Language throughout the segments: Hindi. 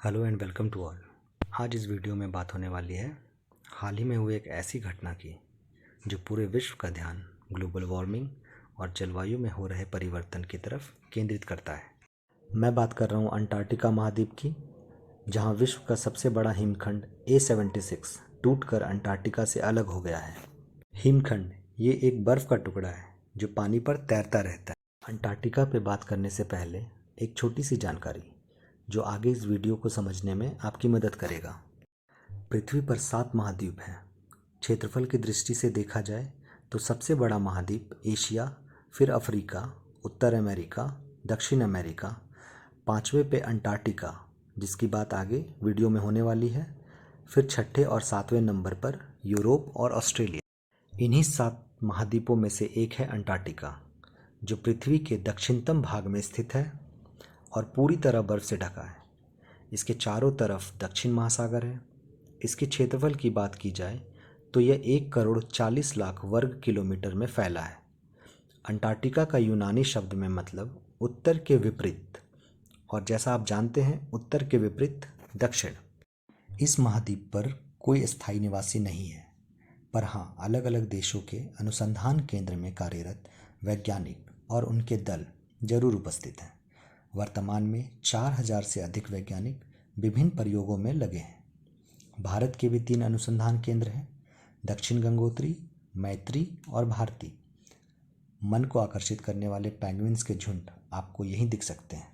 Hello and welcome to all. आज इस वीडियो में बात होने वाली है हाल ही में हुई एक ऐसी घटना की जो पूरे विश्व का ध्यान ग्लोबल वार्मिंग और जलवायु में हो रहे परिवर्तन की तरफ केंद्रित करता है। मैं बात कर रहा हूँ अंटार्कटिका महाद्वीप की, जहाँ विश्व का सबसे बड़ा हिमखंड A76 टूटकर अंटार्कटिका से अलग हो गया है। हिमखंड ये एक बर्फ़ का टुकड़ा है जो पानी पर तैरता रहता है। अंटार्कटिका पे बात करने से पहले एक छोटी सी जानकारी जो आगे इस वीडियो को समझने में आपकी मदद करेगा। पृथ्वी पर 7 महाद्वीप हैं। क्षेत्रफल की दृष्टि से देखा जाए तो सबसे बड़ा महाद्वीप एशिया, फिर अफ्रीका, उत्तर अमेरिका, दक्षिण अमेरिका, पांचवें पे अंटार्कटिका जिसकी बात आगे वीडियो में होने वाली है, फिर छठे और सातवें नंबर पर यूरोप और ऑस्ट्रेलिया। इन्हीं 7 महाद्वीपों में से एक है अंटार्कटिका, जो पृथ्वी के दक्षिणतम भाग में स्थित है और पूरी तरह बर्फ से ढका है। इसके चारों तरफ दक्षिण महासागर है। इसके क्षेत्रफल की बात की जाए तो यह 1,40,00,000 वर्ग किलोमीटर में फैला है। अंटार्कटिका का यूनानी शब्द में मतलब उत्तर के विपरीत, और जैसा आप जानते हैं उत्तर के विपरीत दक्षिण। इस महाद्वीप पर कोई स्थायी निवासी नहीं है, पर हाँ अलग अलग देशों के अनुसंधान केंद्र में कार्यरत वैज्ञानिक और उनके दल जरूर उपस्थित हैं। वर्तमान में 4,000 से अधिक वैज्ञानिक विभिन्न प्रयोगों में लगे हैं। भारत के भी 3 अनुसंधान केंद्र हैं, दक्षिण गंगोत्री, मैत्री और भारती। मन को आकर्षित करने वाले पेंगुइन्स के झुंड आपको यहीं दिख सकते हैं।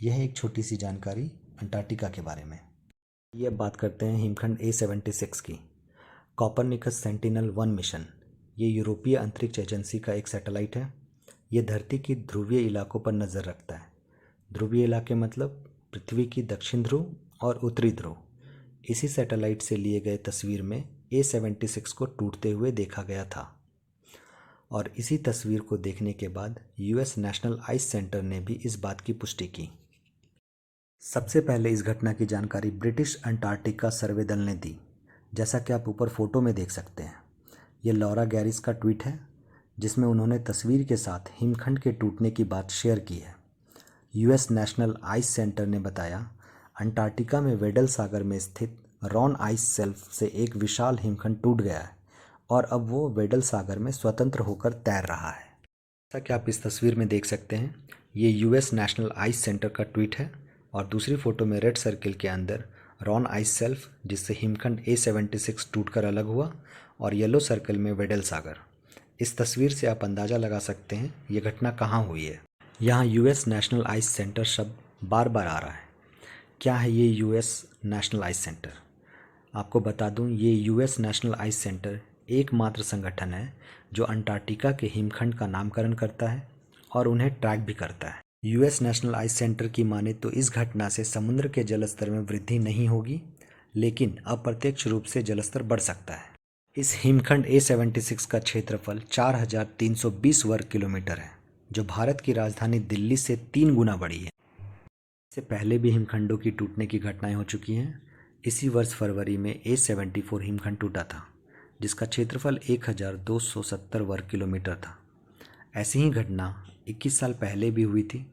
यह एक छोटी सी जानकारी अंटार्कटिका के बारे में। ये अब बात करते हैं हिमखंड A76 की। कोपरनिकस सेंटिनल-1 मिशन ये यूरोपीय अंतरिक्ष एजेंसी का एक सैटेलाइट है। ये धरती की ध्रुवीय इलाकों पर नज़र रखता है। ध्रुवीय इलाके मतलब पृथ्वी की दक्षिण ध्रुव और उत्तरी ध्रुव। इसी सैटेलाइट से लिए गए तस्वीर में A76 को टूटते हुए देखा गया था, और इसी तस्वीर को देखने के बाद US नेशनल आइस सेंटर ने भी इस बात की पुष्टि की। सबसे पहले इस घटना की जानकारी ब्रिटिश अंटार्कटिका सर्वे दल ने दी, जैसा कि आप ऊपर फोटो में देख सकते हैं। ये लॉरा गैरिस का ट्वीट है, जिसमें उन्होंने तस्वीर के साथ हिमखंड के टूटने की बात शेयर की है। US नेशनल आइस सेंटर ने बताया, अंटार्कटिका में वेडल सागर में स्थित रॉन आइस शेल्फ से एक विशाल हिमखंड टूट गया है और अब वो वेडल सागर में स्वतंत्र होकर तैर रहा है। जैसा कि आप इस तस्वीर में देख सकते हैं, ये US नेशनल आइस सेंटर का ट्वीट है, और दूसरी फोटो में रेड सर्किल के अंदर रॉन आइस शेल्फ जिससे हिमखंड A76 टूटकर अलग हुआ, और येलो सर्कल में वेडल सागर। इस तस्वीर से आप अंदाज़ा लगा सकते हैं ये घटना कहाँ हुई है। यहाँ US नेशनल आइस सेंटर शब्द बार बार आ रहा है। क्या है ये US नेशनल आइस सेंटर? आपको बता दूं, ये US नेशनल आइस सेंटर एकमात्र संगठन है जो अंटार्कटिका के हिमखंड का नामकरण करता है और उन्हें ट्रैक भी करता है। US नेशनल आइस सेंटर की माने तो इस घटना से समुद्र के जलस्तर में वृद्धि नहीं होगी, लेकिन अप्रत्यक्ष रूप से जलस्तर बढ़ सकता है। इस हिमखंड A76 का क्षेत्रफल 4,320 वर्ग किलोमीटर है, जो भारत की राजधानी दिल्ली से 3 गुना बड़ी है। इससे पहले भी हिमखंडों की टूटने की घटनाएं हो चुकी हैं। इसी वर्ष फरवरी में A74 हिमखंड टूटा था, जिसका क्षेत्रफल 1,270 वर्ग किलोमीटर था। ऐसी ही घटना 21 साल पहले भी हुई थी,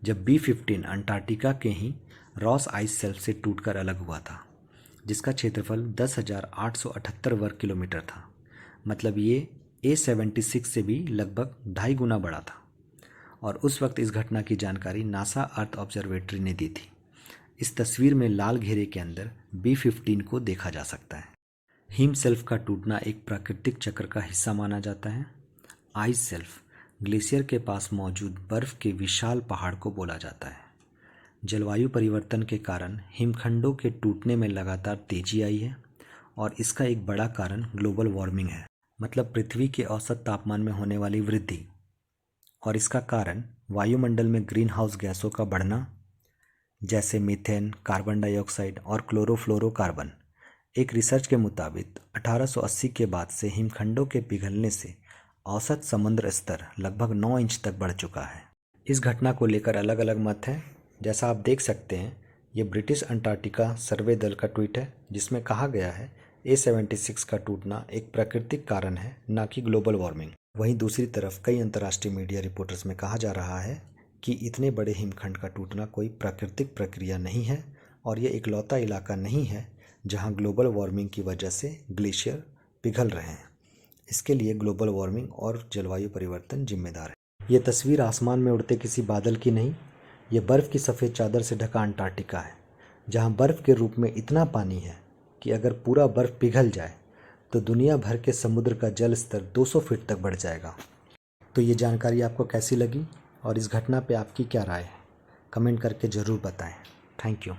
जब B15 अंटार्कटिका के ही रॉस आइस शेल्फ से टूटकर अलग हुआ था, जिसका क्षेत्रफल 10,878 वर्ग किलोमीटर था। मतलब ये A76 से भी लगभग 2.5 गुना बड़ा था, और उस वक्त इस घटना की जानकारी नासा अर्थ ऑब्जर्वेटरी ने दी थी। इस तस्वीर में लाल घेरे के अंदर B15 को देखा जा सकता है। हिम शेल्फ का टूटना एक प्राकृतिक चक्र का हिस्सा माना जाता है। आइस शेल्फ ग्लेशियर के पास मौजूद बर्फ के विशाल पहाड़ को बोला जाता है। जलवायु परिवर्तन के कारण हिमखंडों के टूटने में लगातार तेजी आई है, और इसका एक बड़ा कारण ग्लोबल वार्मिंग है, मतलब पृथ्वी के औसत तापमान में होने वाली वृद्धि। और इसका कारण वायुमंडल में ग्रीन हाउस गैसों का बढ़ना, जैसे मीथेन, कार्बन डाइऑक्साइड और क्लोरोफ्लोरोकार्बन। एक रिसर्च के मुताबिक 1880 के बाद से हिमखंडों के पिघलने से औसत समुद्र स्तर लगभग 9 इंच तक बढ़ चुका है। इस घटना को लेकर अलग अलग मत हैं। जैसा आप देख सकते हैं, ये ब्रिटिश अंटार्कटिका सर्वे दल का ट्वीट है, जिसमें कहा गया है A76 का टूटना एक प्राकृतिक कारण है, न कि ग्लोबल वार्मिंग। वहीं दूसरी तरफ कई अंतर्राष्ट्रीय मीडिया रिपोर्टर्स में कहा जा रहा है कि इतने बड़े हिमखंड का टूटना कोई प्राकृतिक प्रक्रिया नहीं है, और ये इकलौता इलाका नहीं है जहाँ ग्लोबल वार्मिंग की वजह से ग्लेशियर पिघल रहे हैं। इसके लिए ग्लोबल वार्मिंग और जलवायु परिवर्तन जिम्मेदार है। ये तस्वीर आसमान में उड़ते किसी बादल की नहीं, ये बर्फ़ की सफ़ेद चादर से ढका अंटार्कटिका है, जहाँ बर्फ़ के रूप में इतना पानी है कि अगर पूरा बर्फ़ पिघल जाए तो दुनिया भर के समुद्र का जल स्तर 200 फीट तक बढ़ जाएगा। तो ये जानकारी आपको कैसी लगी और इस घटना पे आपकी क्या राय है? कमेंट करके ज़रूर बताएं। Thank you.